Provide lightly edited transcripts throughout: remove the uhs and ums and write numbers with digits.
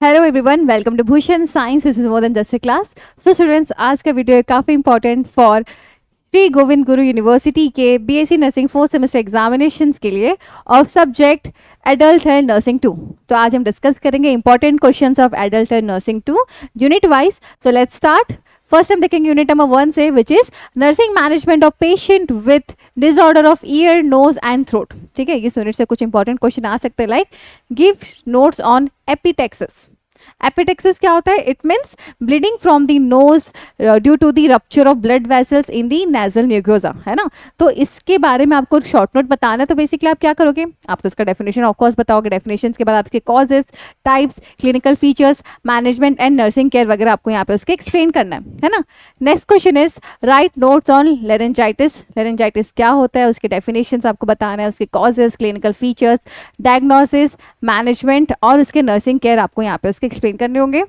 Hello everyone, welcome to Bhushan science which is more than just a class. So students, आज का video काफ़ी important for Shri Govind Guru university के BSc nursing 4th semester examinations के लिए of subject adult health nursing 2। तो आज हम discuss करेंगे important questions of adult health nursing 2 unit wise. So let's start. First हम देखेंगे यूनिट नंबर 1 से, which is nursing management of patient with disorder of ear, nose and throat. ठीक है, इस यूनिट से कुछ इंपॉर्टेंट क्वेश्चन आ सकते हैं, like give notes on epistaxis. Epistaxis क्या होता है? It means bleeding from the nose due to the rupture of blood vessels in the nasal mucosa, है ना। तो इसके बारे में आपको शॉर्ट नोट बताना है। तो बेसिकली आप क्या करोगे, आप तो इसका डेफिनेशन ऑफ कोर्स बताओगे, डेफिनेशन के बाद आपके causes, types, clinical features, management and nursing care वगैरह आपको यहाँ पे उसके एक्सप्लेन करना है ना। Next question is right notes on laryngitis. Laryngitis क्या होता है, उसके डेफिनेशन आपको बताना है, उसके causes, clinical features, diagnosis, management और उसके नर्सिंग केयर आपको यहाँ पे उसके एक्सप्लेन करने होंगे।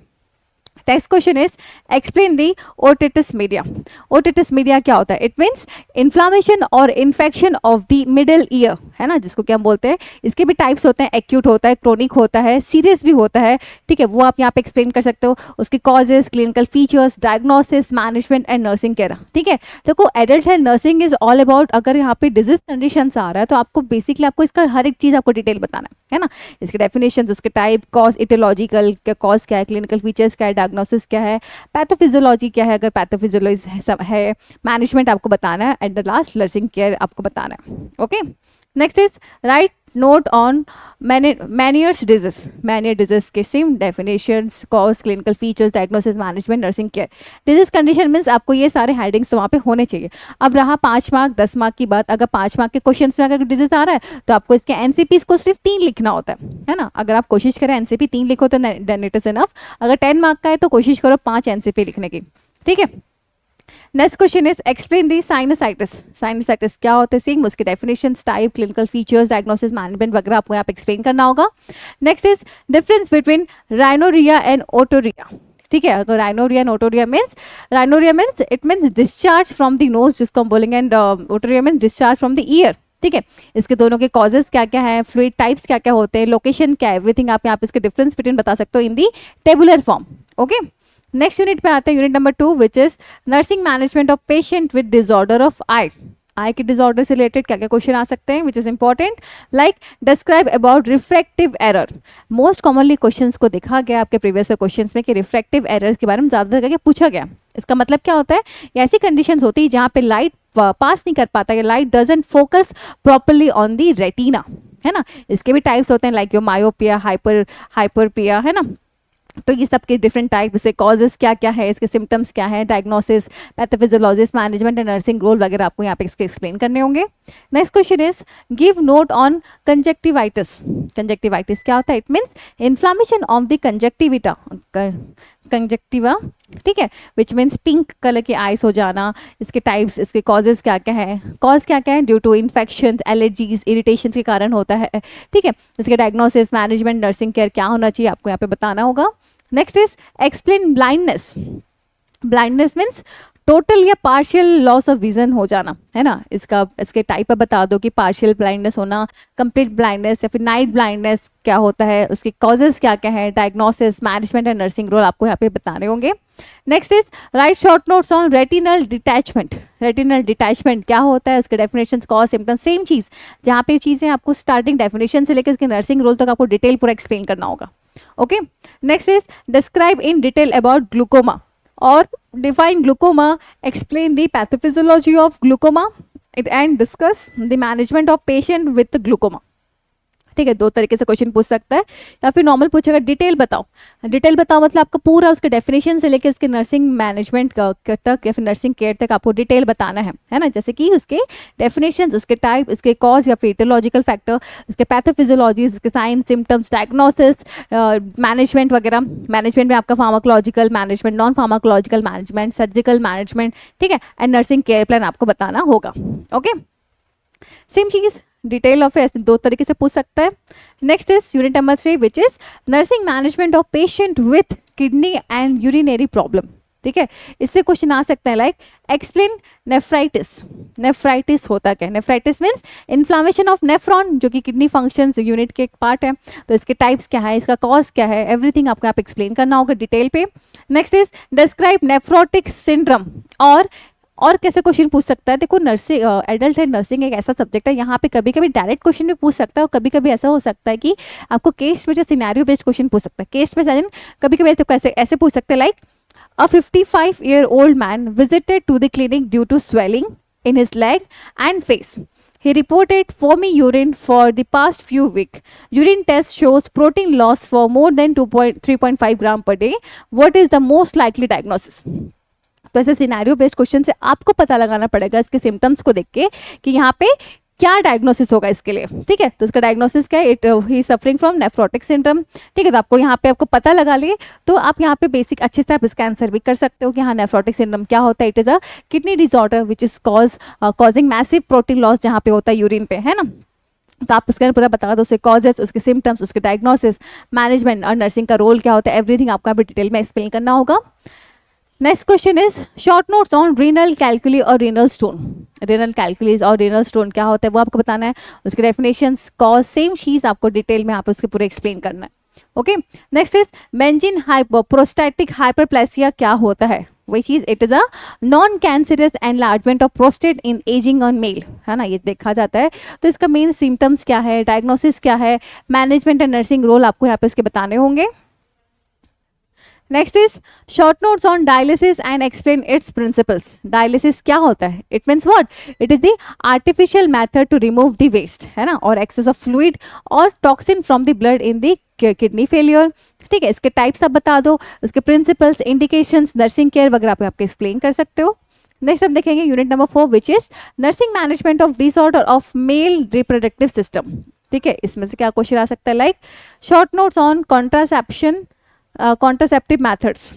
Next question is explain the otitis media. Otitis media क्या होता है? इट मीन्स इन्फ्लामेशन और infection of the middle ear, है ना, जिसको क्या हम बोलते हैं। इसके भी टाइप्स होते हैं, एक्यूट होता है, क्रोनिक होता है, सीरियस भी होता है। ठीक है, वो आप यहाँ पे एक्सप्लेन कर सकते हो, उसके causes, clinical features, diagnosis, management and nursing care. ठीक है, देखो adult health nursing is all about, अगर यहाँ पे डिजीज कंडीशन आ रहा है तो आपको बेसिकली आपको इसका हर एक चीज़ आपको डिटेल बताना है ना। इसके डेफिनेशन, उसके टाइप, कॉज, इटियोलॉजिकल क्या कॉज क्या है, क्लिनिकल फीचर्स क्या है, डायग्नोसिस क्या है, पैथोफिजियोलॉजी क्या है, अगर पैथोफिजियोलॉजी है, मैनेजमेंट आपको बताना है, at the last nursing care आपको बताना है। Okay, next is write note on Meniere's disease. Meniere disease के same definitions, cause, clinical features, diagnosis, management, nursing care. Disease condition means आपको ये सारे हेडिंग्स तो वहाँ पे होने चाहिए। अब रहा 5 मार्क 10 मार्क की बात, अगर 5 मार्क के क्वेश्चन में अगर डिजीज आ रहा है तो आपको इसके एनसीपीस को सिर्फ 3 लिखना होता है ना। अगर आप कोशिश करें एनसीपी 3 लिखो तो देन इट इज इनफ। अगर 10 मार्क का है तो कोशिश करो 5 एनसीपी लिखने की। ठीक है, next question is explain the sinusitis. Sinusitis क्या होता है, सेम उसके definition, type, clinical features, diagnosis, management वगैरह आपको यहाँ पे एक्सप्लेन करना होगा। Next is difference between rhinorrhoea and otorrhoea. ठीक है, अगर rhinorrhoea and otorrhoea means it means discharge from the knows, जिसको हम बोलेंगे, and otorrhoea means discharge from the year. ठीक है, इसके दोनों के कॉजेज क्या क्या है, फ्लूइड टाइप्स क्या क्या होते हैं, लोकेशन क्या है, एवरीथिंग आप यहाँ पे इसके डिफरेंस बिटवीन बता सकते हो in the tabular form. Okay, next unit पे आते हैं, unit number 2, which is nursing management of patient with disorder of eye. Eye के डिसऑर्डर से रिलेटेड क्या क्या क्वेश्चन आ सकते हैं, which is important, like describe about refractive error. Most commonly questions को देखा गया आपके प्रीवियस क्वेश्चंस में कि रिफ्रैक्टिव एरर्स के बारे में ज़्यादातर करके पूछा गया। इसका मतलब क्या होता है, ऐसी कंडीशंस होती है जहाँ पे लाइट पास नहीं कर पाता, light doesn't focus properly on the retina, है ना। इसके भी टाइप्स होते हैं, लाइक योर मायोपिया, हाइपरपिया, है ना। तो ये सबके डिफरेंट टाइप से कॉजेस क्या क्या है, इसके सिम्टम्स क्या है, diagnosis, pathophysiologist, management and nursing role वगैरह आपको यहाँ पे इसको एक्सप्लेन करने होंगे। Next question is give note on conjunctivitis. Conjunctivitis क्या होता है? It means inflammation of the conjunctiva. ठीक है, विच मीन्स पिंक कलर के आइस हो जाना। इसके टाइप्स, इसके कॉजेज क्या क्या है, कॉज क्या क्या है, due to infection, allergies, irritation के कारण होता है। ठीक है, इसके डायग्नोसिस, मैनेजमेंट, नर्सिंग केयर क्या होना चाहिए आपको यहाँ पे बताना होगा। Next is explain blindness. Blindness means total या पार्शियल लॉस ऑफ विजन हो जाना, है ना। इसके टाइप पर बता दो कि पार्शियल ब्लाइंडनेस होना, कंप्लीट ब्लाइंडनेस या फिर नाइट ब्लाइंडनेस क्या होता है, उसके कॉजेज क्या क्या है, diagnosis, management and nursing role आपको यहाँ पे बताने होंगे। Next is write short notes on retinal detachment. Retinal detachment क्या होता है, उसके डेफिनेशन, कॉज, सिम्टम्स, सेम चीज़, जहाँ पे चीज़ें आपको स्टार्टिंग डेफिनेशन से लेकर उसके नर्सिंग रोल तक आपको डिटेल पूरा एक्सप्लेन करना होगा। Okay, next is describe in detail about glaucoma और define glaucoma, explain the pathophysiology of glaucoma and discuss the management of patient with glaucoma. ठीक है, 2 तरीके से क्वेश्चन पूछ सकता है, या फिर नॉर्मल पूछेगा डिटेल बताओ। डिटेल बताओ मतलब आपको पूरा उसके डेफिनेशन से लेकर उसके नर्सिंग मैनेजमेंट तक या फिर नर्सिंग केयर तक आपको डिटेल बताना है ना। जैसे कि उसके डेफिनेशन, उसके टाइप, इसके कॉज या फिर इटियोलॉजिकल फैक्टर, उसके पैथोफिजियोलॉजी, उसके साइंस, सिम्टम्स, डायग्नोसिस, मैनेजमेंट वगैरह। मैनेजमेंट में आपका pharmacological management, non pharmacological management, surgical management, ठीक है, एंड नर्सिंग केयर प्लान आपको बताना होगा। Okay, same cheese detail of ऐसे 2 तरीके से पूछ सकता है। Next is unit number 3, which is nursing management of patient with kidney and urinary problem. ठीक है, इससे क्वेश्चन आ सकते हैं लाइक एक्सप्लेन नेफ्राइटिस। नेफ्राइटिस होता क्या है? Nephritis means inflammation of nephron, जो कि किडनी फंक्शंस यूनिट के एक पार्ट है। तो इसके टाइप्स क्या है, इसका कॉज क्या है, एवरीथिंग आपको यहाँ पे एक्सप्लेन करना होगा डिटेल पे। Next is describe nephrotic syndrome. और कैसे क्वेश्चन पूछ सकता है? देखो नर्सिंग, एडल्ट है, नर्सिंग एक ऐसा सब्जेक्ट है, यहाँ पे कभी कभी डायरेक्ट क्वेश्चन भी पूछ सकता है और कभी कभी ऐसा हो सकता है कि आपको case based, scenario based question पूछ सकता है। केस बेस्ड कभी कभी तो कैसे ऐसे पूछ सकते हैं like a 55-year-old man visited to the clinic due to swelling in his leg and face. He reported foamy urine for the past few weeks. Urine test shows protein loss for more than 3.5 gram per day. What is the most likely diagnosis? तो ऐसे scenario based question से आपको पता लगाना पड़ेगा इसके symptoms को देख के कि यहाँ पे क्या डायग्नोसिस होगा इसके लिए। ठीक है, तो इसका डायग्नोसिस क्या है? It he suffering from nephrotic syndrome. ठीक है, तो आपको यहाँ पे आपको पता लगा लिए तो आप यहाँ पे बेसिक अच्छे से आप इसका आंसर भी कर सकते हो कि हाँ नेफ्रोटिक सिंड्रोम क्या होता है। It is a kidney disorder which is causing massive protein loss जहाँ पे होता है यूरिन पे, है ना। तो आप उसके पूरा बता दो, उसके कॉजेस, उसके सिम्टम्स, उसके डायग्नोसिस, मैनेजमेंट और नर्सिंग का रोल क्या होता है, एवरीथिंग आपको यहाँ पे डिटेल में एक्सप्लेन करना होगा। Next question is short notes on renal calculi और रीनल स्टोन। रीनल कैलकुलीज और रीनल स्टोन क्या होता है वो आपको बताना है, उसके डेफिनेशंस, कॉज, सेम चीज आपको डिटेल में आप उसके पूरे एक्सप्लेन करना है। Okay, next is benign prostatic hyperplasia क्या होता है? वही चीज, it is a non cancerous enlargement of prostate in aging on male, है ना, ये देखा जाता है। तो इसका मेन सिम्टम्स क्या है, डायग्नोसिस क्या है, मैनेजमेंट एंड नर्सिंग रोल आपको यहाँ पे इसके बताने होंगे। Next is short notes on dialysis and explain its principles. Dialysis क्या होता है? It means what? It is the artificial method to remove the waste, है ना, और एक्सेस ऑफ फ्लूइड और toxin from the blood in the kidney failure. ठीक है, इसके टाइप्स आप बता दो, उसके प्रिंसिपल्स, इंडिकेशंस, नर्सिंग केयर वगैरह आप आपके एक्सप्लेन कर सकते हो। नेक्स्ट हम देखेंगे unit number 4 which is nursing management of disorder of male reproductive system. ठीक है, इसमें से क्या क्वेश्चन आ सकता है like short notes on contraception, contraceptive methods.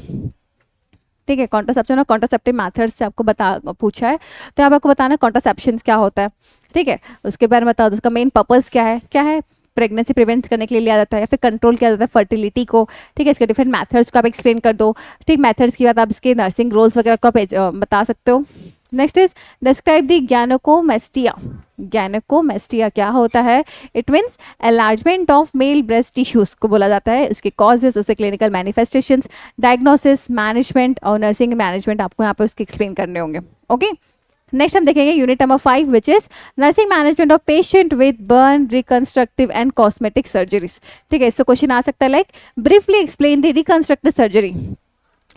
ठीक है, कॉन्ट्रासेप्शन और कॉन्ट्रासेप्टिव मैथड्स से आपको पूछा है, तो अब आपको बताना है कॉन्ट्रासेप्शन क्या होता है। ठीक है, उसके बारे में बताओ, उसका मेन पर्पस क्या है प्रेगनेंसी प्रिवेंट करने के लिए लिया जाता है या फिर कंट्रोल किया जाता है फर्टिलिटी को। ठीक है, इसके डिफरेंट मैथड्स को आप एक्सप्लेन कर दो। ठीक, मैथड्स की बात आप इसके नर्सिंग रोल्स वगैरह को आप बता सकते हो। Next is describe the gynecomastia। gynecomastia क्या होता है? It means enlargement of male breast tissues को बोला जाता है। इसके कॉजेस, उसके क्लिनिकल मैनिफेस्टेशंस, डायग्नोसिस, मैनेजमेंट और नर्सिंग मैनेजमेंट आपको यहाँ पे उसके एक्सप्लेन करने होंगे। ओके, नेक्स्ट हम देखेंगे unit number 5 which is nursing management of patient with burn, reconstructive and cosmetic surgeries. ठीक है, इससे क्वेश्चन आ सकता है like briefly explain the reconstructive surgery.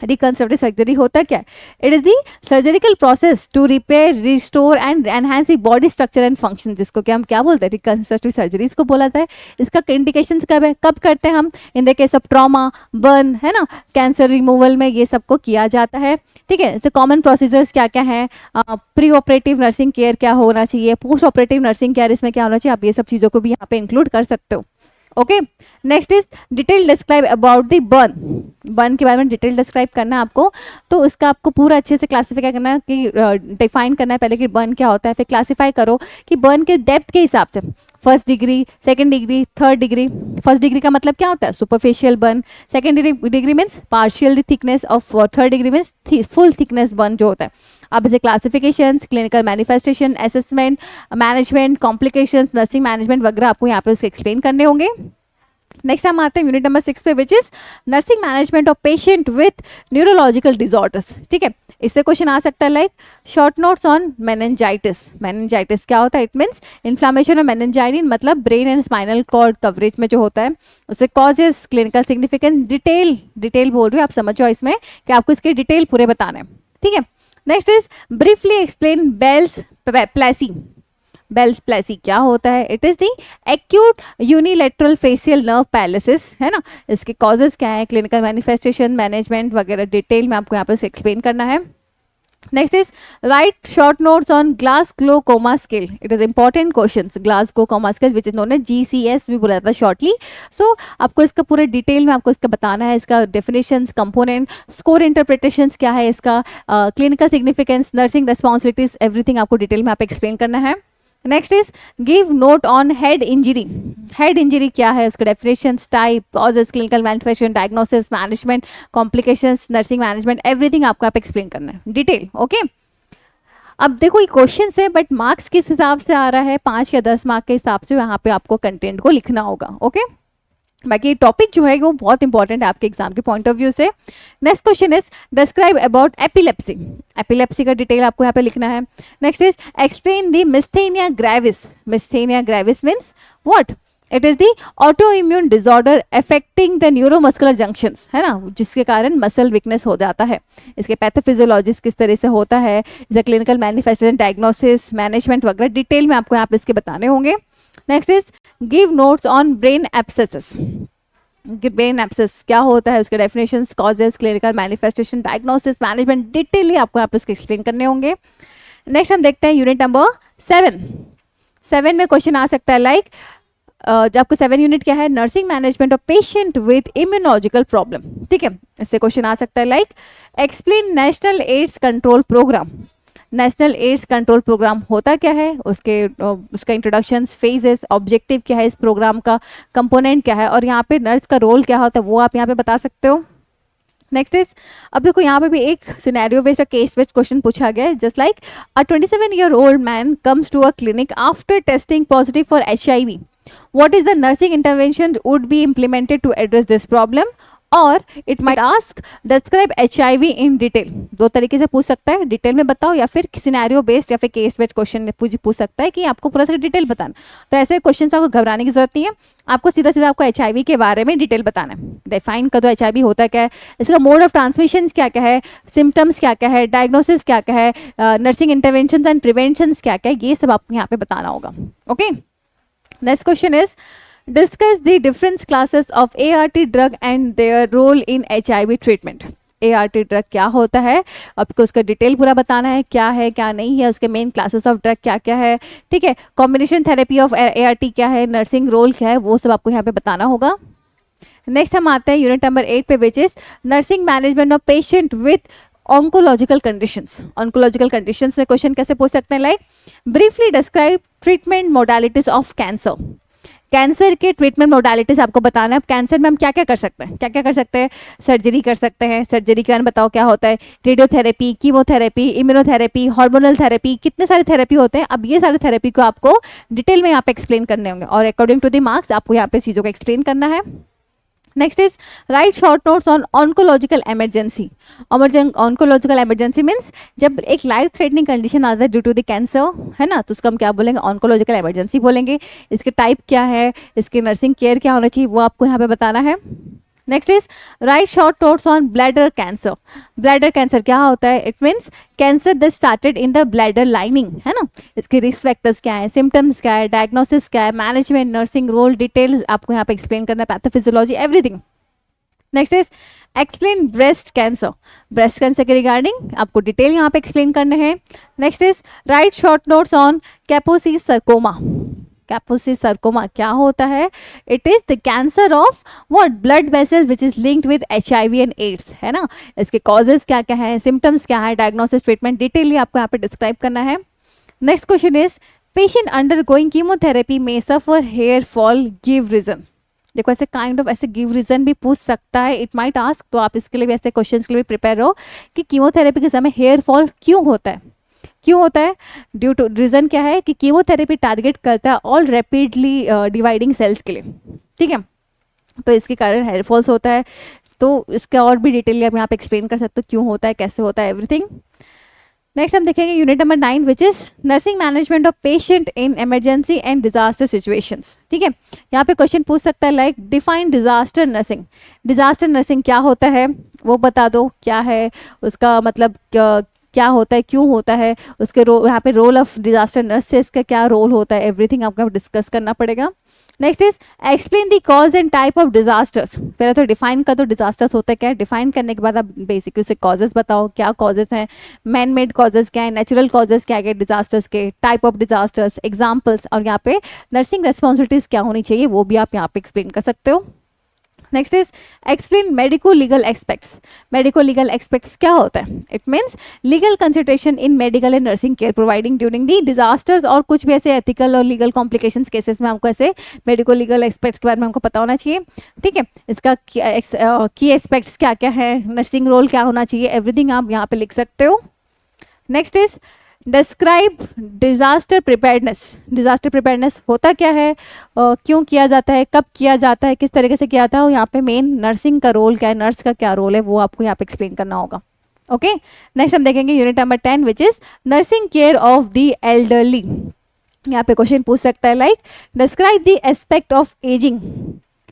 Reconstructive surgery होता क्या है? It is the surgical process to repair, restore and enhance the body structure and function, जिसको क्या हम क्या बोलते हैं? रिकंस्ट्रक्टिव सर्जरीज को बोला जाता है। इसका इंडिकेशंस कब है, कब करते हैं हम? In the case of trauma, burn, है ना, कैंसर रिमूवल में ये सबको किया जाता है। ठीक है, इससे कॉमन प्रोसीजर्स क्या क्या है, प्री ऑपरेटिव नर्सिंग केयर क्या होना चाहिए, पोस्ट ऑपरेटिव नर्सिंग केयर इसमें क्या होना चाहिए, आप ये सब चीज़ों को भी यहाँ पे इंक्लूड कर सकते हो। Okay, next is detail describe about the burn. Burn के बारे में डिटेल डिस्क्राइब करना है आपको, तो उसका आपको पूरा अच्छे से क्लासीफाई करना है कि डिफाइन करना है पहले कि बर्न क्या होता है, फिर क्लासीफाई करो कि बर्न के डेप्थ के हिसाब से, first degree, second degree, third degree. First degree का मतलब क्या होता है? Superficial burn. Second degree means partial thickness of, third degree means full thickness burn जो होता है। अब इसे classifications, clinical manifestation, assessment, management, complications, nursing management वगैरह आपको यहाँ पे उसके एक्सप्लेन करने होंगे। नेक्स्ट हम आते हैं यूनिट नंबर 6 पे which is nursing management of patient with neurological disorders. ठीक है, इससे क्वेश्चन आ सकता है like short notes on meningitis. Meningitis क्या होता है? It means inflammation of meninges, मतलब brain and spinal cord coverage में जो होता है, उससे कॉजेस, क्लिनिकल सिग्निफिकेंस, डिटेल बोल रही हूँ, आप समझो इसमें कि आपको इसके डिटेल पूरे बताने हैं। ठीक है, next is briefly explain Bell's palsy. Bell's palsy क्या होता है? It is the acute unilateral facial nerve paralysis, है ना, इसके कॉजेस क्या है, क्लिनिकल मैनिफेस्टेशन, मैनेजमेंट वगैरह डिटेल में आपको यहाँ पे एक्सप्लेन करना है। Next is write short notes on Glasgow coma scale. It is important question. Glasgow coma scale which is known as GCS भी बोला जाता है शॉर्टली। सो आपको इसका पूरे डिटेल में आपको इसका बताना है, इसका डेफिनेशंस, कंपोनेंट, स्कोर इंटरप्रिटेशंस क्या है, इसका clinical significance, nursing responsibilities, everything आपको डिटेल में आप एक्सप्लेन करना है। Next is give note on head injury. Head injury क्या है, उसका definition, type, causes, clinical manifestation, diagnosis, management, complications, nursing management, everything आपको आप एक्सप्लेन करना है डिटेल। ओके, अब देखो ये क्वेश्चन है बट मार्क्स किस हिसाब से आ रहा है, 5 या 10 मार्क के हिसाब से यहाँ पे आपको कंटेंट को लिखना होगा। ओके, बाकी टॉपिक जो है वो बहुत इंपॉर्टेंट है आपके एग्जाम के पॉइंट ऑफ व्यू से। Next question is describe about epilepsy. Epilepsy का डिटेल आपको यहाँ पे लिखना है। Next is explain the myasthenia gravis. Myasthenia gravis means what, it is the autoimmune disorder affecting the neuromuscular junctions, है ना, जिसके कारण मसल वीकनेस हो जाता है। इसके पैथोफिजियोलॉजिस्ट किस तरह से होता है, जैसे क्लिनिकल मैनिफेस्टेशन, डायग्नोसिस, मैनेजमेंट वगैरह डिटेल में आपको यहाँ पे इसके बताने होंगे। Next is give notes on brain एब्सेसेस। Brain abscess क्या होता है, उसके definition, causes, clinical manifestation, diagnosis, management detail आपको यहाँ पे उसके एक्सप्लेन करने होंगे। नेक्स्ट हम देखते हैं यूनिट नंबर 7 में क्वेश्चन आ सकता है लाइक जब आपको 7 यूनिट क्या है, nursing management of patient with immunological problem. ठीक है, इससे क्वेश्चन आ सकता है like explain national AIDS control program. National AIDS control program होता क्या है, उसका इंट्रोडक्शन, फेजेस, ऑब्जेक्टिव क्या है इस प्रोग्राम का, कंपोनेंट क्या है, और यहाँ पे नर्स का रोल क्या होता है वो आप यहाँ पे बता सकते हो। नेक्स्ट इज, अब देखो यहाँ पे भी एक scenario based case based question पूछा गया है, just like a 27-year-old man comes to a clinic after testing positive for HIV. What is the nursing intervention would be implemented to address this problem? और it might ask describe HIV in detail. दो तरीके से पूछ सकता है, detail में बताओ या फिर सिनेरियो बेस्ड या फिर केस बेस्ड क्वेश्चन पूछ सकता है कि आपको पूरा डिटेल बताना। तो ऐसे क्वेश्चन से आपको घबराने की जरूरत नहीं है, आपको सीधा सीधा आपको HIV के बारे में डिटेल बताना है। डिफाइन कर दो HIV होता क्या है, इसका मोड ऑफ ट्रांसमिशन क्या क्या है, सिम्टम्स क्या क्या है, डायग्नोसिस क्या क्या है, नर्सिंग इंटरवेंशन एंड प्रिवेंशन क्या क्या है, ये सब आपको यहाँ पे बताना होगा। Okay, next question is discuss the different classes of ART drug and their role in HIV treatment. ART drug क्या होता है, आपको उसका डिटेल पूरा बताना है, क्या है क्या नहीं है, उसके मेन क्लासेस ऑफ ड्रग क्या क्या है। ठीक है, कॉम्बिनेशन थेरेपी ऑफ ART क्या है, नर्सिंग रोल क्या है, वो सब आपको यहाँ पे बताना होगा। नेक्स्ट हम आते हैं यूनिट नंबर 8 पे, which is nursing management of patient with oncological conditions. Oncological conditions में क्वेश्चन कैसे पूछ सकते हैं, like briefly describe treatment modalities of cancer. Cancer के ट्रीटमेंट मोडालिटीज आपको बताना है। कैंसर में हम क्या क्या कर सकते हैं, क्या क्या कर सकते हैं, सर्जरी कर सकते हैं। सर्जरी के बारे में बताओ क्या होता है, radiotherapy, chemotherapy, immunotherapy, hormonal therapy, कितने सारे थेरेपी होते हैं। अब ये सारे थेरेपी को आपको डिटेल में यहाँ पे एक्सप्लेन करने होंगे और अकॉर्डिंग टू द मार्क्स आपको यहाँ पे चीज़ों को एक्सप्लेन करना है। Next is write short notes on oncological emergency. Oncological emergency means जब एक लाइफ थ्रेटनिंग कंडीशन आता है ड्यू टू द कैंसर, है ना, तो उसका हम क्या बोलेंगे, ऑन्कोलॉजिकल एमरजेंसी बोलेंगे। इसके टाइप क्या है, इसके नर्सिंग केयर क्या होना चाहिए, वो आपको यहाँ पे बताना है। Next is write short notes on bladder cancer. Bladder cancer क्या होता है, it means cancer that started in the bladder lining, है ना, इसके रिस्क फैक्टर्स क्या है, सिम्टम्स क्या है, डायग्नोसिस क्या है, मैनेजमेंट, नर्सिंग रोल डिटेल आपको यहाँ पे एक्सप्लेन करना है, pathophysiology everything. Next is explain breast cancer. Breast cancer के रिगार्डिंग आपको डिटेल यहाँ पे एक्सप्लेन करने हैं। Next is write short notes on Kaposi sarcoma. Kaposi sarcoma क्या होता है, it is the cancer of what, blood vessel which is linked with HIV and AIDS, है ना, इसके कॉजेज क्या क्या है, सिम्टम्स क्या है, डायग्नोसिस, ट्रीटमेंट डिटेल आपको यहाँ पे डिस्क्राइब करना है। Next question is patient under going chemotherapy में सफर हेयर फॉल, गिव रीजन। देखो ऐसे काइंड ऑफ ऐसे गिव रीजन भी पूछ सकता है, इट माइट आस्क, तो आप इसके लिए भी ऐसे क्वेश्चंस के लिए भी प्रिपेयर रहो कि कीमोथेरेपी के समय हेयर फॉल क्यों होता है, क्यों होता है, ड्यू टू रीजन क्या है कि कीमोथेरेपी टारगेट करता है ऑल रैपिडली डिवाइडिंग सेल्स के लिए। ठीक है, तो इसके कारण हेयर फॉल्स होता है, तो इसका और भी डिटेल आप यहाँ पे एक्सप्लेन कर सकते हो क्यों होता है, कैसे होता है, एवरीथिंग। नेक्स्ट हम देखेंगे unit number 9 which is nursing management of patient in emergency and disaster situations. ठीक है, यहाँ पे क्वेश्चन पूछ सकता है like define disaster nursing. Disaster nursing क्या होता है वो बता दो, क्या है उसका मतलब, क्या होता है, क्यों होता है, उसके यहाँ पे रोल ऑफ डिजास्टर नर्सेस का क्या रोल होता है, एवरीथिंग आपको डिस्कस करना पड़ेगा। Next is explain the cause and type of disasters. पहले तो डिफाइन कर दो डिजास्टर्स होता है क्या है, डिफाइन करने के बाद आप बेसिकली उसे कॉजेज बताओ, क्या कॉजेज हैं, मैन मेड कॉजेज क्या है, नेचुरल कॉजेज क्या है डिजास्टर्स के, टाइप ऑफ डिजास्टर्स, एग्जाम्पल्स, और यहाँ पे नर्सिंग रेस्पॉन्सिबिलिटीज क्या होनी चाहिए वो भी आप यहाँ पे एक्सप्लेन कर सकते हो। Next is explain medico legal aspects. Medico legal aspects क्या होता है? It means legal consultation in medical and nursing care providing during the disasters, और कुछ भी ऐसे एथिकल और लीगल कॉम्प्लिकेशंस केसेस में हमको ऐसे मेडिको लीगल एस्पेक्ट्स के बारे में हमको पता होना चाहिए। ठीक है, इसका की एस्पेक्ट्स क्या क्या है, नर्सिंग रोल क्या होना चाहिए, एवरीथिंग आप यहाँ पे लिख सकते हो। Next is describe disaster preparedness. Disaster preparedness होता क्या है, क्यों किया जाता है, कब किया जाता है, किस तरीके से किया जाता है, और यहाँ पे मेन नर्सिंग का रोल क्या है, नर्स का क्या रोल है, वो आपको यहाँ पे एक्सप्लेन करना होगा। ओके, नेक्स्ट हम देखेंगे unit number 10 which is nursing care of the elderly. यहाँ पे क्वेश्चन पूछ सकता है like describe the aspect of ageing.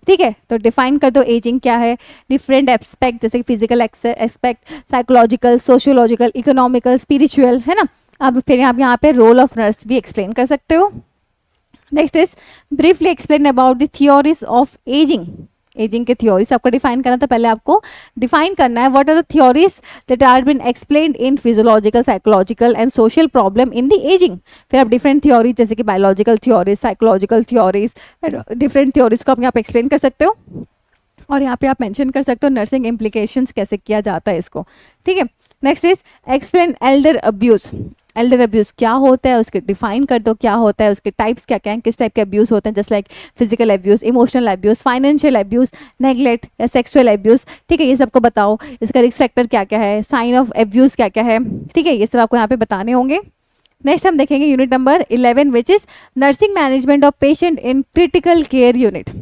ठीक है, तो डिफाइन कर दो एजिंग क्या है, डिफरेंट एस्पेक्ट जैसे physical aspect, psychological, sociological, economical, spiritual, है ना। अब फिर आप यहाँ पे रोल ऑफ नर्स भी एक्सप्लेन कर सकते हो। Next is briefly explain about the theories of ageing. Ageing के थ्योरीज आपको डिफाइन करना, तो पहले आपको डिफाइन करना है what are the theories that are been explained in physiological, psychological and social problem in the aging. फिर आप डिफरेंट थ्योरीज जैसे कि biological theories, psychological theories, different theories को आप यहाँ पे एक्सप्लेन कर सकते हो, और यहाँ पे आप मेंशन कर सकते हो नर्सिंग इम्प्लीकेशंस कैसे किया जाता है इसको। ठीक है, next is explain Elder abuse. Elder abuse क्या होता है, उसके डिफाइन कर दो क्या होता है, उसके टाइप्स क्या क्या हैं, किस टाइप के अब्यूज़ होते हैं, just like physical abuse, emotional abuse, financial abuse, neglect या सेक्सुअल अब्यूज़। ठीक है, ये सबको बताओ, इसका रिस्क फैक्टर क्या क्या है, साइन ऑफ अब्यूज़ क्या क्या है। ठीक है, ये सब आपको यहाँ पे बताने होंगे। नेक्स्ट हम देखेंगे unit number 11 which is nursing management of patient in critical care unit.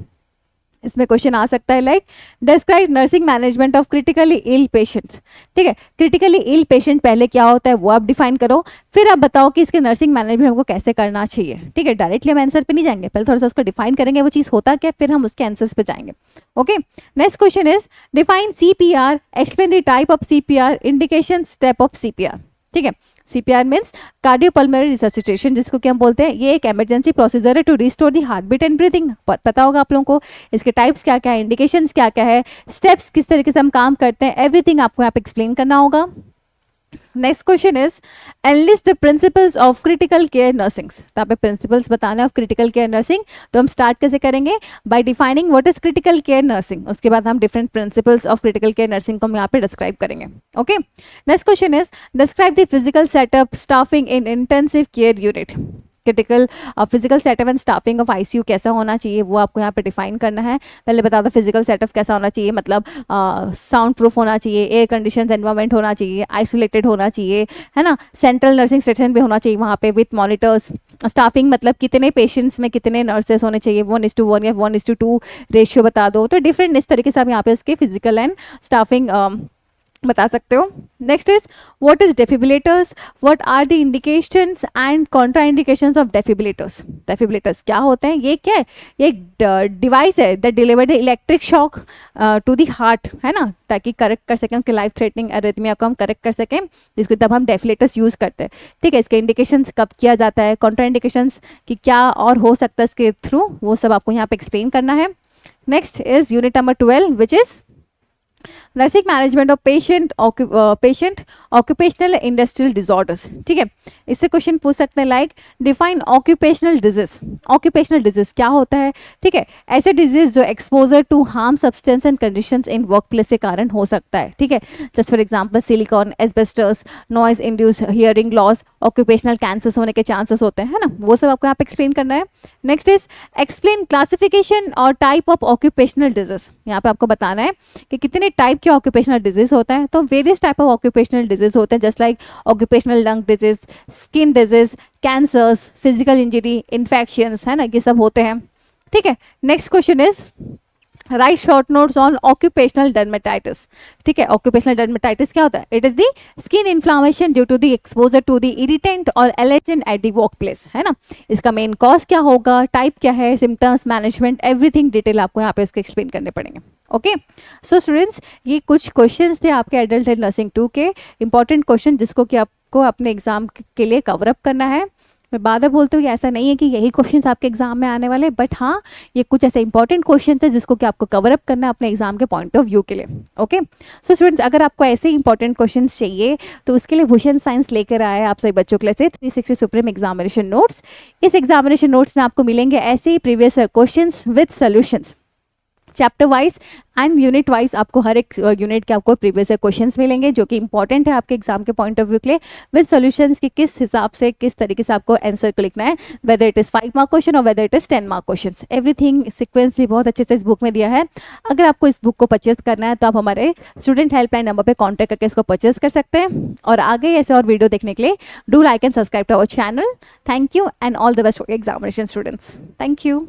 इसमें क्वेश्चन आ सकता है like describe nursing management of critically ill patients. ठीक है, क्रिटिकली इल पेशेंट पहले क्या होता है वो आप डिफाइन करो, फिर आप बताओ कि इसके नर्सिंग मैनेजमेंट हमको कैसे करना चाहिए। ठीक है, डायरेक्टली हम आंसर पे नहीं जाएंगे, पहले थोड़ा सा उसको डिफाइन करेंगे वो चीज़ होता क्या, फिर हम उसके आंसर्स पे जाएंगे। Okay, next question is define CPR, explain the type of CPR, indication, step of CPR। ठीक है, CPR मीन्स कार्डियोपल्मोनरी रिससिटेशन, जिसको क्या हम बोलते हैं, ये एक इमरजेंसी प्रोसीजर है to restore the heart beat and breathing. पता होगा आप लोगों को इसके टाइप्स क्या क्या है, इंडिकेशंस क्या क्या है, स्टेप्स किस तरीके से हम काम करते हैं, एवरीथिंग आपको यहाँ पे एक्सप्लेन करना होगा। Next question is analyst the principles of critical care nursing. तो यहाँ पे प्रिंसिपल्स बताना है ऑफ क्रिटिकल केयर नर्सिंग, तो हम स्टार्ट कैसे करेंगे, bye defining what is critical care nursing. उसके बाद हम different principles of critical care nursing को हम यहाँ पे डिस्क्राइब करेंगे। Okay, next question is describe the physical setup, staffing in intensive care unit. Critical physical setup and staffing of ICU कैसा होना चाहिए वो आपको यहाँ पे डिफाइन करना है। पहले बता दो फिजिकल सेटअप कैसा होना चाहिए, मतलब साउंड प्रूफ होना चाहिए, एयर कंडीशन एनवायरमेंट होना चाहिए, आइसोलेटेड होना चाहिए, है ना, सेंट्रल नर्सिंग स्टेशन भी होना चाहिए वहाँ पे विथ मॉनिटर्स। स्टाफिंग मतलब कितने पेशेंट्स में कितने नर्सेस होने चाहिए, 1:1 या 1:2 रेशियो बता दो। तो डिफरेंट इस तरीके से आप यहाँ पे इसके फिजिकल एंड स्टाफिंग बता सकते हो। Next is what is defibrillators, what are the indications and contraindications of defibrillators. Defibrillators क्या होते हैं, ये क्या है, ये एक डिवाइस है that deliver the electric shock to the heart, है ना, ताकि करेक्ट कर सकें उनके लाइफ थ्रेटनिंग अरिथमिया को हम करेक्ट कर सकें, जिसको तब हम डेफिब्रिलेटर्स यूज़ करते हैं। ठीक है, इसके इंडिकेशंस कब किया जाता है, कॉन्ट्राइंडिकेशंस कि क्या और हो सकता है इसके थ्रू, वो सब आपको यहाँ पे एक्सप्लेन करना है। Next is unit number 12 which is nursing management of patient occupational industrial disorders. ठीक है, इससे क्वेश्चन पूछ सकते हैं like define occupational disease. Occupational disease क्या होता है, ठीक है, ऐसे डिजीज जो exposure to harm substance and conditions in work place के कारण हो सकता है। ठीक है, just for example silicon, asbestos, noise induce hearing loss, occupational cancers होने के चांसेस होते हैं, है ना, वो सब आपको यहाँ पे एक्सप्लेन करना है। नेक्स्ट इज एक्सप्लेन क्लासिफिकेशन और टाइप ऑफ ऑक्यूपेशनल डिजीज। यहाँ पे आपको बताना है कि कितने टाइप के ऑक्यूपेशनल डिजीज होता है। तो various type of occupational disease होते हैं, just like occupational lung disease, skin disease, cancers, physical injury, infections, है ना, ये सब होते हैं। ठीक है, next question is write short notes on occupational dermatitis. ठीक है, ऑक्यूपेशनल डर्मेटाइटिस क्या होता है, it is the skin inflammation due to the exposure to the irritant or allergen at the work place, है ना। इसका मेन कॉज क्या होगा, टाइप क्या है, सिम्टम्स, मैनेजमेंट, एवरीथिंग डिटेल आपको यहाँ पे उसके एक्सप्लेन करने पड़ेंगे। ओके, सो स्टूडेंट्स ये कुछ क्वेश्चंस थे आपके एडल्ट एंड नर्सिंग 2 के इंपॉर्टेंट क्वेश्चन, जिसको कि आपको अपने एग्जाम के लिए कवर अप करना है। मैं बार बार बोलती हूँ कि ऐसा नहीं है कि यही क्वेश्चंस आपके एग्जाम में आने वाले, बट हाँ ये कुछ ऐसे इंपॉर्टेंट क्वेश्चन है जिसको कि आपको कवर अप करना है अपने एग्जाम के पॉइंट ऑफ व्यू के लिए। ओके, सो स्टूडेंट्स अगर आपको ऐसे इंपॉर्टेंट क्वेश्चंस चाहिए तो उसके लिए भूषण साइंस लेकर आए आप सभी बच्चों के लिए से 360 सुप्रीम एग्जामिनेशन नोट्स। इस एग्जामिनेशन नोट्स में आपको मिलेंगे ऐसे ही previous question with solutions chapter wise and unit wise आपको हर एक यूनिट के आपको प्रीवियस क्वेश्चंस मिलेंगे जो कि इंपॉर्टेंट है आपके एग्जाम के पॉइंट ऑफ व्यू के लिए, विद सॉल्यूशंस कि किस हिसाब से किस तरीके से आपको आंसर को लिखना है, whether it is 5 mark question or whether it is 10 mark question, everything sequentially बहुत अच्छे से इस बुक में दिया है। अगर आपको इस बुक को परचेज करना है तो आप हमारे स्टूडेंट हेल्पलाइन नंबर पर कॉन्टैक्ट करके इसको परचेज कर सकते हैं। और आगे ऐसे और वीडियो देखने के लिए do like and subscribe to our channel. Thank you and all the best for examination students. Thank you.